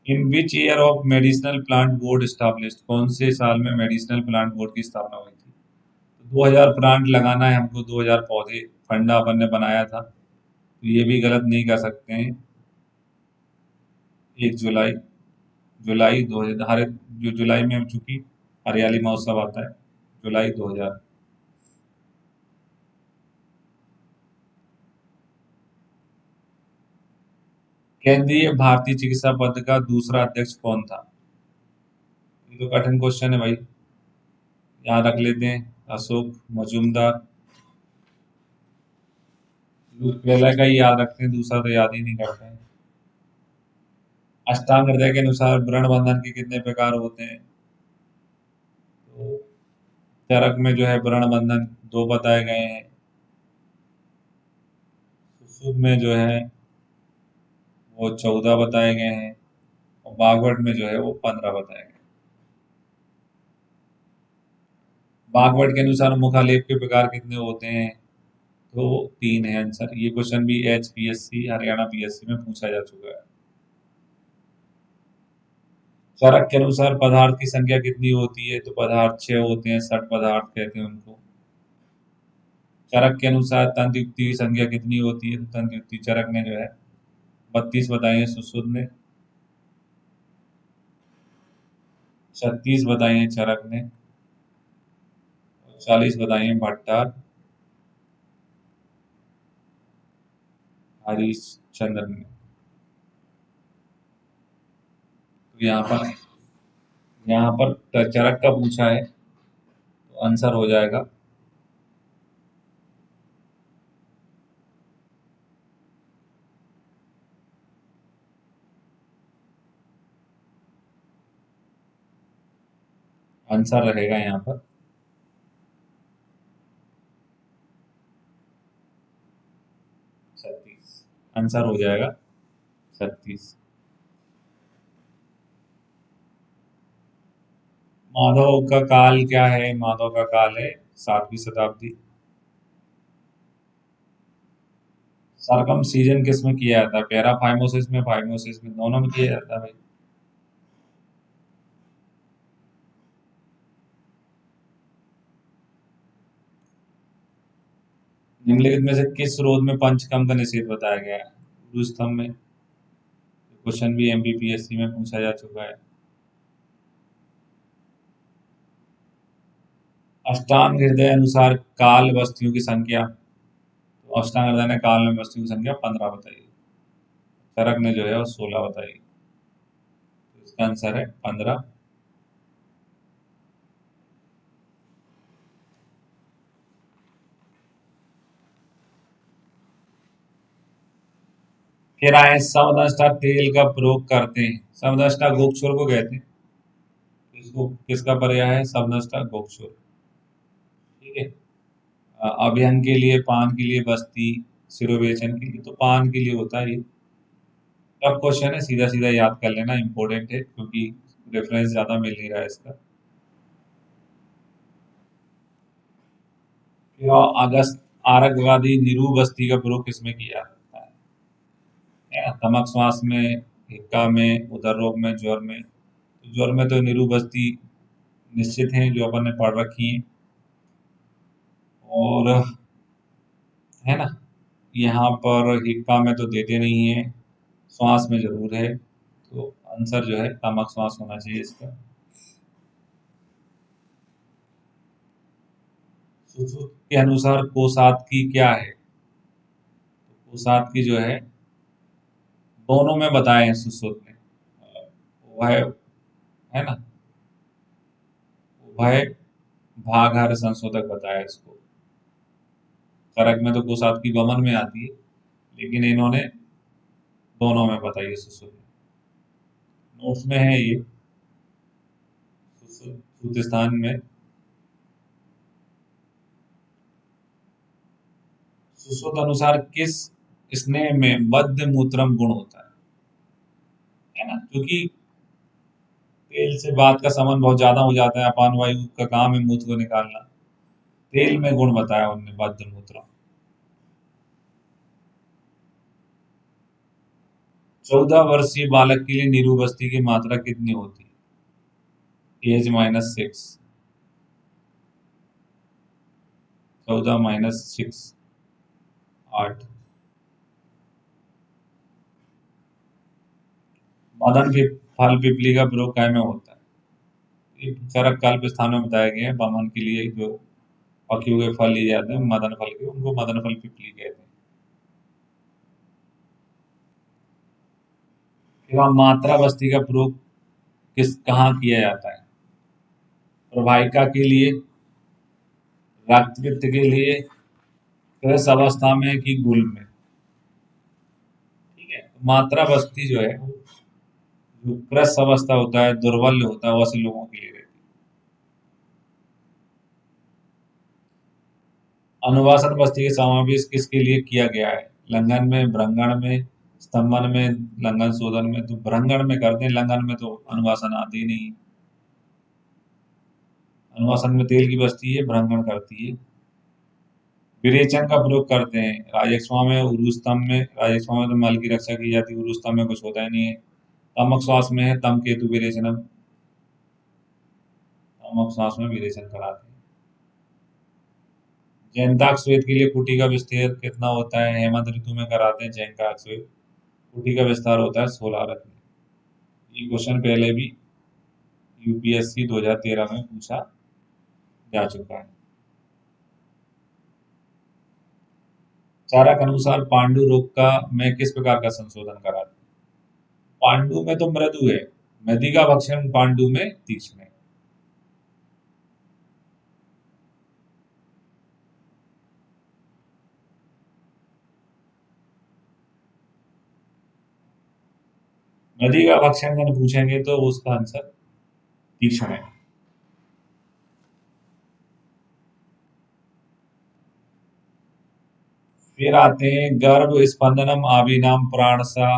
In which year of medicinal plant board established? कौन से साल में मेडिसिनल प्लांट बोर्ड की स्थापना हुई थी? तो 2000 प्लांट लगाना है हमको, 2000 पौधे फंडा अपन ने बनाया था, तो ये भी गलत नहीं कर सकते हैं। 1 जुलाई, जुलाई 2000, हर जो जुलाई में चूंकि हरियाली महोत्सव आता है, जुलाई 2000। केंद्रीय भारतीय चिकित्सा पद का दूसरा अध्यक्ष कौन था? ये तो कठिन क्वेश्चन है भाई, यहाँ रख लेते हैं अशोक मजूमदार। पहला का ही याद रखते हैं, दूसरा तो याद ही नहीं करते हैं। अष्टांग हृदय के अनुसार व्रण बंधन के कितने प्रकार होते हैं? तो चरक में जो है व्रण बंधन 2 बताए गए हैं। सुश्रुत में जो है वो 14 बताए गए हैं, और बागवट में जो है वो 15 बताए गए। बागवट के अनुसार मुखालेप के प्रकार कितने होते हैं? तो 3 है आंसर। ये क्वेश्चन भी एचपीएससी, हरियाणा पीएससी में पूछा जा चुका है। चरक के अनुसार पदार्थ की संख्या कितनी होती है? तो पदार्थ 6 होते हैं, सठ पदार्थ कहते हैं उनको। चरक के अनुसार तंतुयुक्ति की संख्या कितनी होती है? तो तंतुयुक्ति चरक ने जो है 32 बताई है, सुश्रुत ने 36 बताई है, चरक ने 40 बताई है, भट्टार हरिश्चंद्र ने। तो यहाँ पर चरक का पूछा है तो आंसर हो जाएगा आंसर रहेगा यहाँ पर 36। आंसर हो जाएगा 36। माधव का काल क्या है? माधव का काल है 7वीं शताब्दी। सरकमसीजन किस में किया जाता है? पैराफाइमोसिस में, फाइमोसिस में, दोनों में किया जाता है भाई। निम्नलिखित में से किस स्रोत में पंचकर्म का निषेध बताया गया है? गुरु स्तंभ में। क्वेश्चन भी एमपीपीएससी में पूछा जा चुका है। अष्टांग हृदय अनुसार काल बस्तियों की संख्या, तो अष्टांग हृदय ने काल में बस्तियों की संख्या 15 बताई। चरक ने जो है वो 16 बताई। तो इसका आंसर है 15। फिर आए समदष्टा तेल का प्रयोग करते हैं। समदष्टा गोक्षुर को कहते हैं। इसको किसका पर्याय है? समदष्टा गोक्षुर। ठीक है। अभिहन के लिए, पान के लिए, बस्ती, सिरोवेचन के लिए, तो पान के लिए होता है ये। टफ क्वेश्चन है, सीधा सीधा याद कर लेना, इंपॉर्टेंट है क्योंकि रेफरेंस ज्यादा मिल नहीं रहा है इसका। फिर अगस्त आरकवादी निरू बस्ती का प्रयोग किसमें किया जाता है ना? तमक श्वास में, हिक्का में, उदर रोग में, ज्वर में। तो ज्वर में तो निरू बस्ती निश्चित है जो अपन ने पढ़ रखी है। और है ना, यहाँ पर हिक्का में तो देते नहीं है, श्वास में जरूर है। तो आंसर जो है तमक श्वास होना चाहिए इसका। सुश्रुत के अनुसार कोसात की क्या है? तो कोसात की जो है दोनों में बताए हैं सुश्रुत ने। उभय, है ना, उभय भागहर संशोधक बताया इसको। चरक में तो कोसात की वमन में आती है, लेकिन इन्होंने दोनों में बताई है सुश्रुत ने। नोट्स में है ये सूत्रस्थान में। सुश्रुत अनुसार किस स्नेह में बद्ध मूत्रम गुण होता है ना? क्योंकि तेल से बात का संबंध बहुत ज्यादा हो जाता है, अपान वायु का काम है मूत्र को निकालना। तेल में गुण बताया उन्होंने बद्ध मूत्रम। 14 वर्षीय बालक के लिए नीरू बस्ती की मात्रा कितनी होती है? एज -6। 14 -6 8। मदन फल पिपली का प्रयोग काय में होता है? ये चरक कल्प स्थान में बताया गया है। वामन के लिए जो पके हुए फल लिए जाते हैं मदन फल के, उनको मदन फल पिपली कहते हैं। फिर मात्रा बस्ती का प्रयोग कहाँ किया जाता है? प्रवाहिका के लिए, रक्तपित्त के लिए, कृस अवस्था में कि गुल में? ठीक है, तो मात्रा बस्ती जो है जो कृस अवस्था होता है, दुर्बल होता है, वैसे लोगों के लिए रहती है। अनुवासन बस्ती के समावेश किसके लिए किया गया है? लंघन में, भ्रंगण में, स्तंभन में, लंघन शोधन में? तो भ्रंगण में करते हैं, लंघन में तो अनुवासन आती ही नहीं। अनुवासन में तेल की बस्ती है, भ्रंगण करती है। विरेचन का प्रयोग करते हैं राजस्वा में, उरुस्तंभ में। राजस्वा में तो मल की रक्षा की जाती है, उरुस्तंभ में कुछ होता ही नहीं है। तमक श्वास में है, तम केतु विरेचनम। हम अब सांस में विरेचन कराते हैं। जैनताक श्वेत के लिए कुटी का विस्तार कितना होता है? हेमंत ऋतु में कराते हैं जैनताक श्वेत, कुटी का विस्तार होता है 16 रत्न। ये क्वेश्चन पहले भी यूपीएससी 2013 में पूछा जा चुका है। चारक अनुसार पांडु रोग का में किस प्रकार का संशोधन कराते हैं? पांडु में तो मृदु है, नदी का भक्षण पांडु में तीक्ष्ण है। नदी का भक्षण अगर पूछेंगे तो उसका आंसर तीक्ष्ण है। फिर आते हैं गर्भ स्पंदनम आविनाम प्राणसा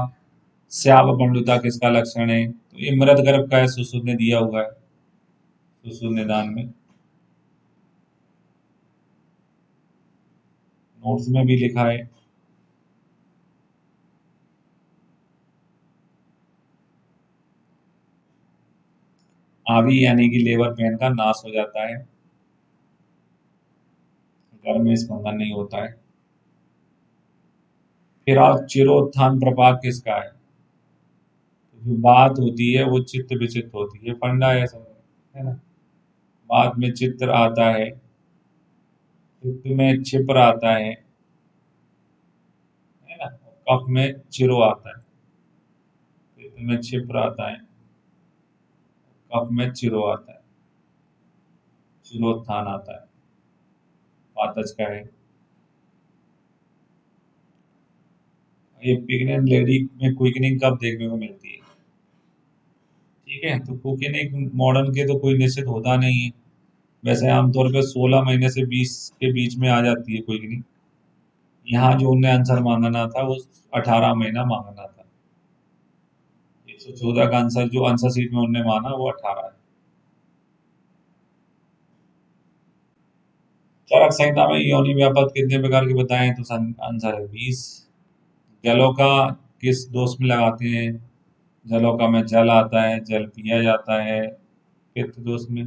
श्याव पंडुता किसका लक्षण है? तो ये मृत गर्भ का है, सुश्रुत ने दिया हुआ है, सुश्रुत निदान में, नोट्स में भी लिखा है। आवी यानी कि लेबर पेन का नाश हो जाता है, गर्भ में स्पंदन नहीं होता है। फिर आप चिरोत्थान प्रभाव किसका है? जो बात होती है वो चित्त विचित्त होती है, फंडा है सब, है ना। बाद में चित्र आता है, चित्त में क्षिप्र आता है ना। कफ में चिरो आता है, चित्त में क्षिप्र आता है, कफ में चिरो आता है, चिरोत्थान आता है, पातज का है। ये प्रेग्नेंट लेडी में क्विकनिंग कब देखने को मिलती है? ठीक है, तो क्विकनिंग मॉडर्न के तो कोई निश्चित होता नहीं है, वैसे आमतौर पे 16 महीने से 20 के बीच में आ जाती है क्विकनिंग। यहाँ जो उनने आंसर मांगना था वो 18 महीना मांगना था। 114 का आंसर जो आंसर सीट में उनने माना वो 18 है। चरक संहिता में योनि व्यापक कितने प्रकार के बताए हैं? तो आंसर है 20। जलों का किस दोष में लगाते हैं? जलों का में जल आता है, जल पिया जाता है, पित्त दोष में।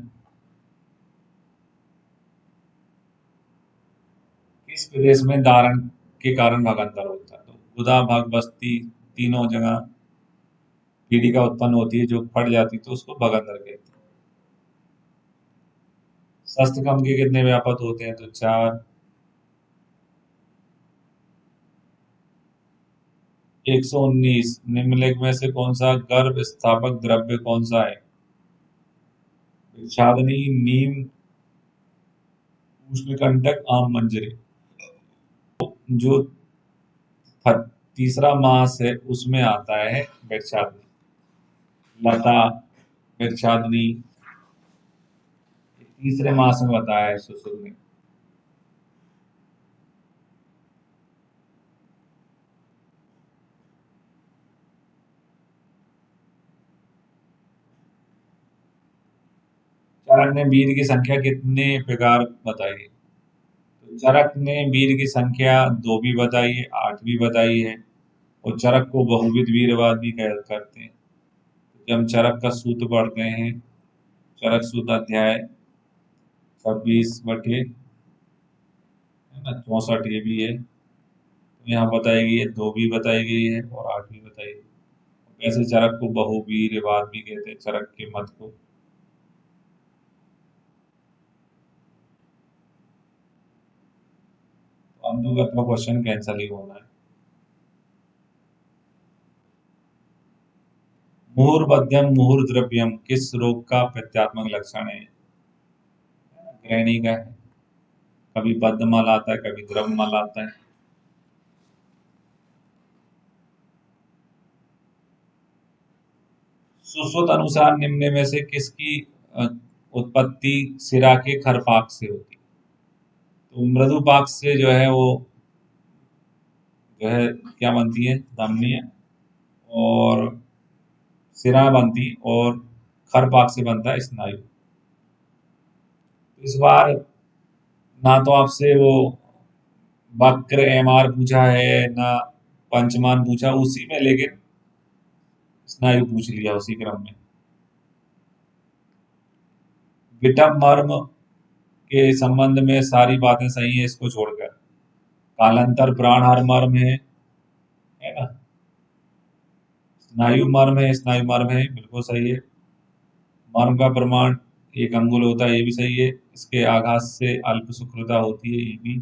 किस प्रदेश में धारण के कारण भागांतर होता है? तो गुदा भाग बस्ती तीनों जगह पीड़िका उत्पन्न होती है जो फट जाती है तो उसको भगंदर कहते हैं। शस्त्रकम के कितने व्यापक होते हैं? तो 4। 119 निम्नलिखित में से कौन सा गर्भ स्थापक द्रव्य कौन सा है? विषादनी, नीम, उष्णकंटक, आम मंजरी। जो तीसरा मास है उसमें आता है वृक्षादनी, लता, वृक्षादनी, तीसरे मास में बताया है सुश्रुत ने। चरक ने वीर की संख्या कितने प्रकार बताई है? तो चरक ने वीर की संख्या 2 भी बताई है, 8 भी बताई है, और चरक को बहुविध वीरवाद भी करते हैं। जब हम चरक का सूत्र पढ़ते हैं, चरक सूत्र अध्याय 26 बटे, है ना, 64 ये भी है। तो यहाँ बताई गई है, 2 भी बताई गई है और 8 भी बताई गई। ऐसे चरक को बहुवीरवाद भी कहते हैं, चरक के मत को। तो अंतुगत का क्वेश्चन कैंसल ही होना है। मुहुर्बध्यम मुहुर्द्रव्यम किस रोग का प्रत्यात्मक लक्षण है? गृहिणी का है, कभी बद्ध मल आता है, कभी द्रव मल आता है। सुश्रुत अनुसार निम्न में से किसकी उत्पत्ति सिरा के खरपाक से होती है? तो मृदुपाक से जो है वो जो है क्या बनती है? धमनी है, और सिरा बनती, और खरपाक से बनता है स्नायु। इस बार ना तो आपसे वो वक्र एमआर पूछा है, ना पंचमान पूछा, उसी में लेकिन स्नायु पूछ लिया उसी क्रम में। विटम मर्म के संबंध में सारी बातें सही हैं इसको छोड़कर। कालांतर प्राण हर मर्म है ना। स्नायु मर्म है, स्नायु मर्म है, बिल्कुल सही है। मर्म का प्रमाण एक अंगुल होता है, ये भी सही है। इसके आघात से अल्प सुकृता होती है, ये भी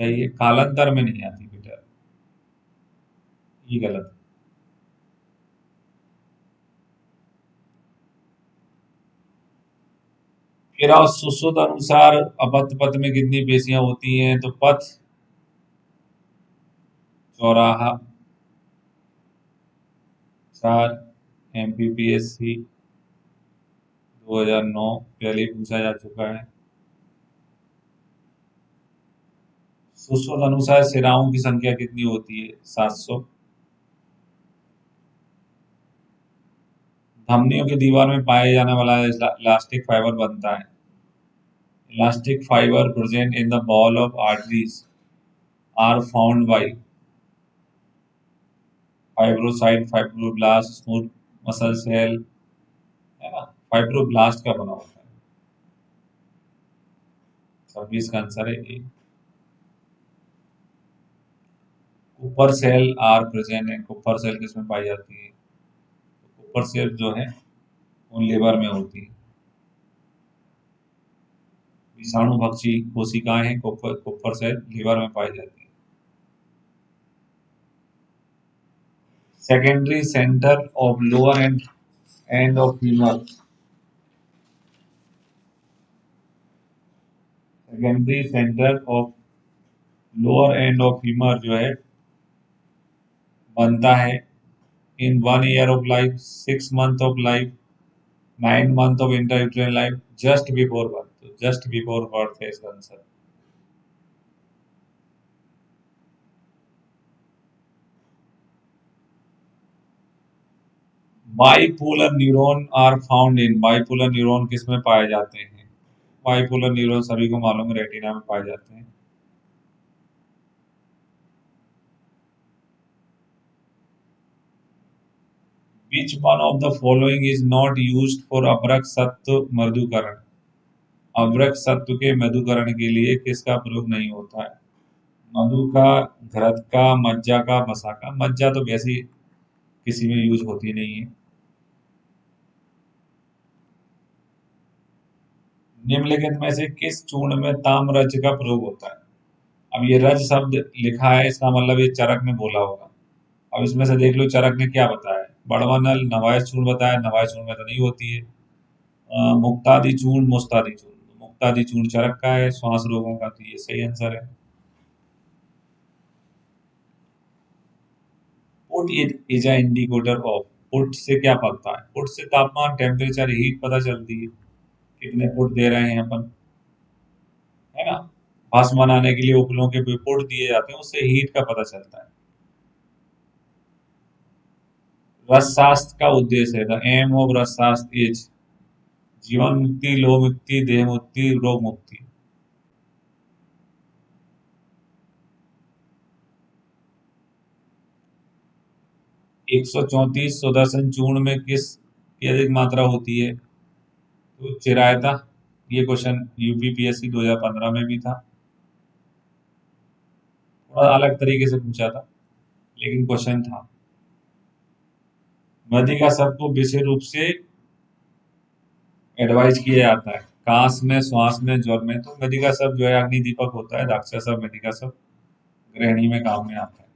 सही है। कालांतर में नहीं आती बेटा, ये गलत है। फिर और सुश्रुत अनुसार अपत्य पथ में कितनी पेशियां होती हैं? तो पथ, चौराहा, 4। एमपीपीएससी 2009 पहले ही पूछा जा चुका है। सुश्रुत अनुसार शिराओं की संख्या कितनी होती है? 700। धमनियों की दीवार में पाए जाने वाला इलास्टिक फाइबर बनता है। Elastic fibre present in the wall of arteries are found by fibrocyte, fibroblast, smooth muscle cell, है ना। फाइब्रोब्लास्ट का बना होता है। 26 का आंसर है ए। कुपर सेल आर प्रेजेंट है। कुपर सेल किसमें पाई जाती है? कुपर सेल जो है वो लिवर में होती है। विषाणु भक्षी कोशिकाएं हैं, कुपर सेल लिवर में पाई जाती है। Secondary centre of lower end of femur, secondary centre of lower end of femur जो है बनता है in 1 year of life, 6 month of life, 9 month of intrauterine life, just before birth. Just before birth है इसका answer. Bipolar neuron are found in, bipolar neuron किसमें पाए जाते हैं? बाइपोलर न्यूरॉन सभी को मालूम है, रेटिना में पाए जाते हैं। Which one of the following is not used for अभ्रक सत्व मृदुकरण? अभ्रक सत्व के मृदुकरण के लिए किसका प्रयोग नहीं होता है? मधु का, घृत का, मज्जा का, वसा का। मज्जा तो वैसे ही किसी में यूज होती नहीं है। निम्नलिखित में से किस चूर्ण में ताम्रज का प्रयोग होता है? अब ये रज शब्द लिखा है, इसका मतलब ये चरक ने बोला होगा। अब इसमें से देख लो चरक ने क्या बताया। बड़वनल नवायश चूर्ण बताया, नवायश चूर्ण में तो नहीं होती है। मुक्तादि चूर्ण, मुस्तादि चूर्ण, मुक्तादि चूर्ण चरक का है, श्वास रोगों का, तो ये सही आंसर है। Put is a indicator of, put से क्या पता है? पुट से तापमान, टेम्परेचर, हीट पता चलती है, कितने पुट दे रहे हैं अपन, है ना। भस्म बनाने के लिए उपलों के भी पुट दिए जाते हैं, उससे हीट का पता चलता है। रसशास्त्र का उद्देश्य है, द एम ऑफ रसशास्त्र इज जीवन मुक्ति, लोह मुक्ति, देह मुक्ति, रोग मुक्ति। 134 सुदर्शन चूर्ण में किस की अधिक मात्रा होती है? तो चिरायता। ये क्वेश्चन यूपीपीएससी 2015 में भी था, थोड़ा अलग तरीके से पूछा था, लेकिन क्वेश्चन था। मृतिका सबको विशेष रूप से एडवाइज किया जाता है काश में, श्वास में, ज्वर में। तो मृतिका सब जो है अग्नि दीपक होता है, दाक्षा सब, मृतिका सब गृहिणी में काम में आता है।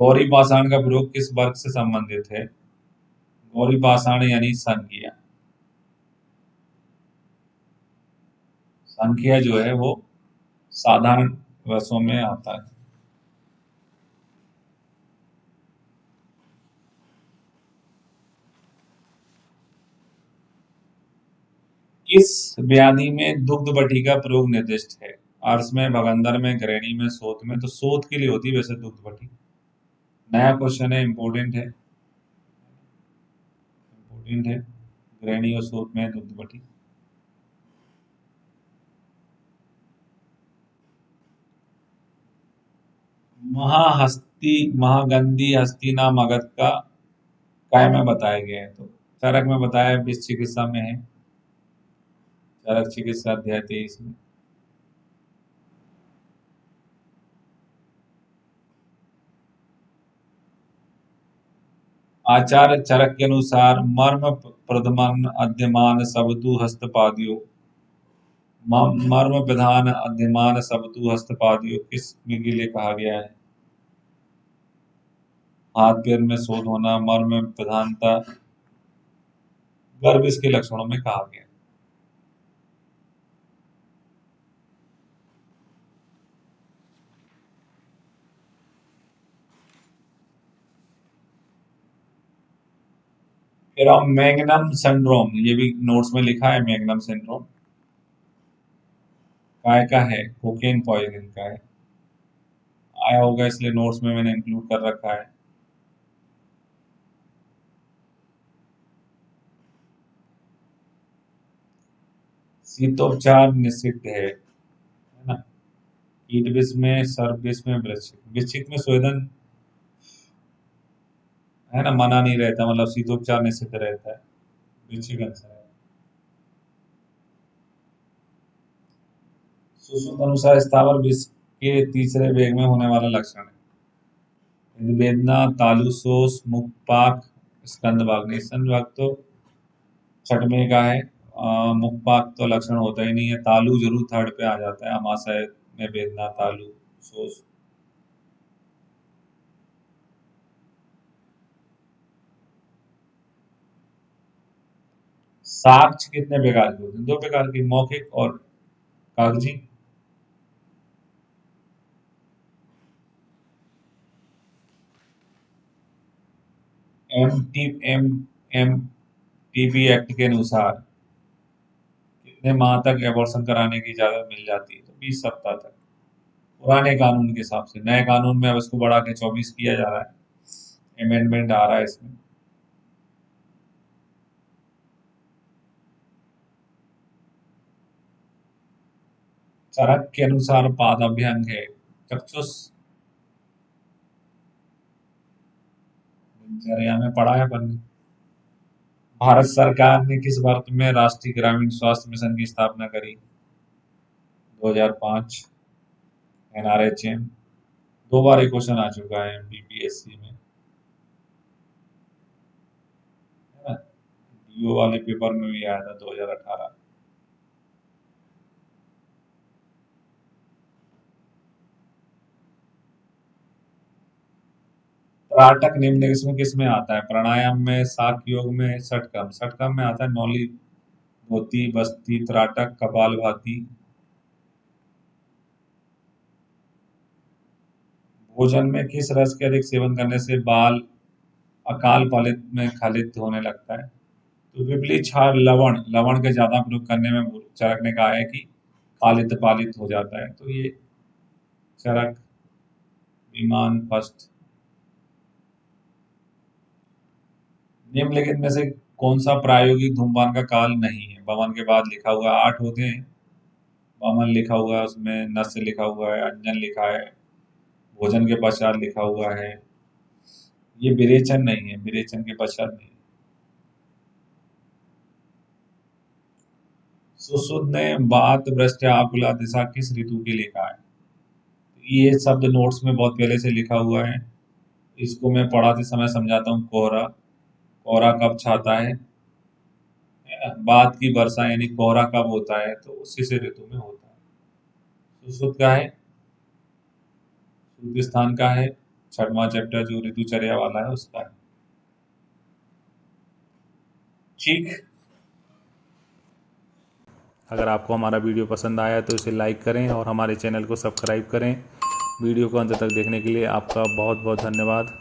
गौरी पाषाण का प्रयोग किस वर्ग से संबंधित है? गौरी पाषाण यानी संख्या, संख्या जो है वो साधारण रसों में आता है। किस व्याधि में दुग्ध बटी का प्रयोग निर्दिष्ट है? अर्श में, भगंदर में, घृणी में, शोथ में। तो शोथ के लिए होती है वैसे दुग्ध बटी। नया क्वेश्चन है, इंपॉर्टेंट है, इंपॉर्टेंट है। घृणी और शोथ में दुग्ध बटी। महाहस्ती, महागंधी हस्ती नाम मगध का काय में बताए गए हैं? तो चरक में बताया विष चिकित्सा में है, चरक चिकित्सा अध्याय 23 में। आचार्य चरक के अनुसार मर्म प्रधमान अध्यमान सबतु हस्तपादियो, मर्म प्रधान अध्यमान सबतु हस्तपादियो किस के लिए कहा गया है? हाथ पैर में शोध होना, मर्म प्रधानता, गर्भ इसके लक्षणों में कहा गया। फिर हम मैग्नम सिंड्रोम, ये भी नोट्स में लिखा है, मैग्नम सिंड्रोम काय का है? कोकेन पॉइजनिंग का है, आया होगा इसलिए नोट्स में मैंने इंक्लूड कर रखा है। शीतोपचार निषिद्ध है ना? कीट विष में, सर्प विष में, वृश्चिक में स्वेदन है ना, मना नहीं रहता, मतलब शीतोपचार निषिद्ध रहता है, वृश्चिक आंसर है। सुश्रुत अनुसार स्थावर विष के तीसरे वेग में होने वाला लक्षण है वेदना, तालु शोष, मुखपाक, स्कंदभाग। स्कंदभाग तो छठवें का है, मुखपाक तो लक्षण होता ही नहीं है। तालु जरूर थर्ड पे आ जाता है, अमाशय में वेदना, तालु शोष। साक्ष्य कितने प्रकार के होते हैं? 2 प्रकार की, मौखिक और कागजी। एमटीपी एक्ट के अनुसार कितने माह तक एबॉर्शन कराने की इजाजत मिल जाती है? तो 20 सप्ताह तक, पुराने कानून के हिसाब से। नए कानून में अब इसको बढ़ा के 24 किया जा रहा है, अमेंडमेंट आ रहा है इसमें। चरक के अनुसार पादाभ्यंग है चक्षुष, दिनचर्या में पढ़ा है अपन ने। भारत सरकार ने किस वर्ष में राष्ट्रीय ग्रामीण स्वास्थ्य मिशन की स्थापना करी? 2005। एनआरएचएम 2 बार ये क्वेश्चन आ चुका है बीपीएससी में, है ना? डीओ वाले पेपर में भी आया था 2018। त्राटक निम्न किसमें आता है? प्राणायाम में, साक्य योग में, षटकम। षटकम में आता है नौली, धोती, बस्ती, त्राटक, कपालभाति। भोजन में किस रस के अधिक सेवन करने से बाल अकाल पालित में खालित होने लगता है? तो पिपली, छार, लवण। लवण के ज्यादा प्रयोग करने में चरक ने कहा है कि खालित पालित हो जाता है, तो ये चरक विमान फर्स्ट। निम्नलिखित में से कौन सा प्रायोगिक धूमपान का काल नहीं है? वमन के बाद लिखा हुआ 8 होते हैं, वमन लिखा हुआ है, उसमें नस्य लिखा हुआ है, अंजन लिखा है, भोजन के पश्चात लिखा हुआ है। ये विरेचन नहीं है, विरेचन के पश्चात नहीं। सुश्रुत ने बात वृष्टि आकुला दिशा किस ऋतु के लिए कहा है? ये शब्द नोट्स में बहुत पहले से लिखा हुआ है, इसको मैं पढ़ाते समय समझाता हूँ। कोहरा, कोहरा कब छाता है ना? बाद की वर्षा, यानी कोहरा कब होता है? तो उसी से ऋतु में होता है। सुश्रुत का है, सूर्य स्थान का है, 6वां चैप्टर जो ऋतुचर्या वाला है उसका है। ठीक। अगर आपको हमारा वीडियो पसंद आया तो इसे लाइक करें और हमारे चैनल को सब्सक्राइब करें। वीडियो को अंत तक देखने के लिए आपका बहुत बहुत धन्यवाद।